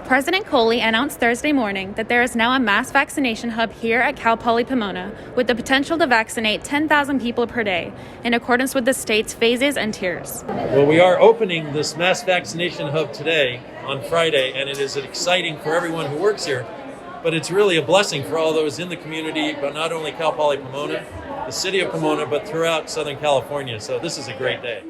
President Coley announced Thursday morning that there is now a mass vaccination hub here at Cal Poly Pomona with the potential to vaccinate 10,000 people per day in accordance with the state's phases and tiers. Well, we are opening this mass vaccination hub today on Friday, and it is exciting for everyone who works here, but it's really a blessing for all those in the community, but not only Cal Poly Pomona, the city of Pomona, but throughout Southern California. So this is a great day.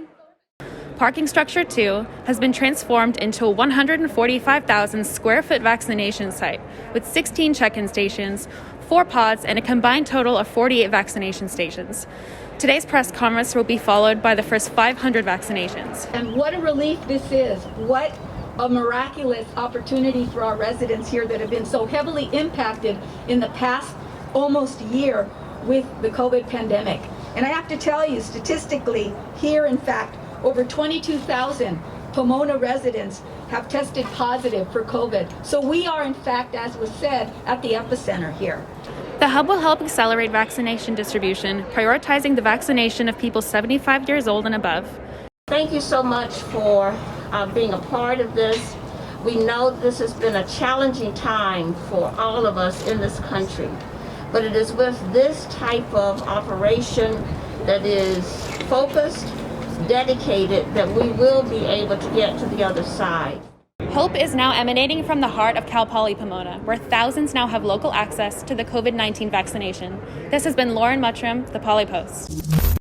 Parking structure 2 has been transformed into a 145,000 square foot vaccination site with 16 check-in stations, 4 pods, and a combined total of 48 vaccination stations. Today's press conference will be followed by the first 500 vaccinations. And what a relief this is. What a miraculous opportunity for our residents here that have been so heavily impacted in the past almost year with the COVID pandemic. And I have to tell you, statistically, here, in fact, over 22,000 Pomona residents have tested positive for COVID. So we are, in fact, as was said, at the epicenter here. The hub will help accelerate vaccination distribution, prioritizing the vaccination of people 75 years old and above. Thank you so much for being a part of this. We know this has been a challenging time for all of us in this country, but it is with this type of operation that is focused, dedicated, that we will be able to get to the other side. Hope is now emanating from the heart of Cal Poly Pomona, where thousands now have local access to the COVID-19 vaccination. This has been Lauren Muttram, the Poly Post.